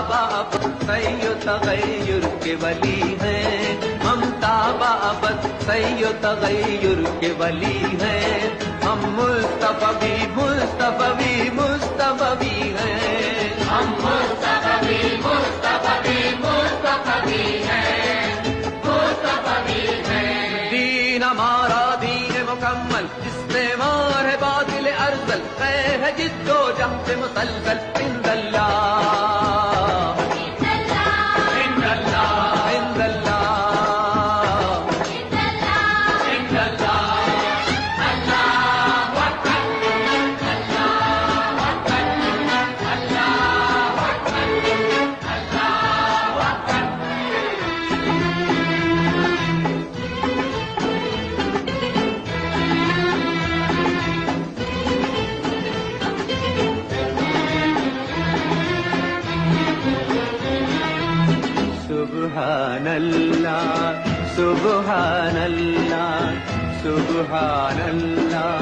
बाबत सैयो तगैयुर के वली हैं, ममता बाबत सैयो तगैयुर के वली हैं। हम मुस्तफवी मुस्तफवी मुस्तफवी हैं, हम मुस्तफवी मुस्तफवी मुस्तफवी हैं, मुस्तफवी हैं। दीन हमारा दीन मुकम्मल, इस्तेमार है बातिल अरसल, है जिद्दो जहद से मुसलसल। इंदल्लाह सुब्हानल्लाह सुब्हानल्लाह सुब्हानल्लाह।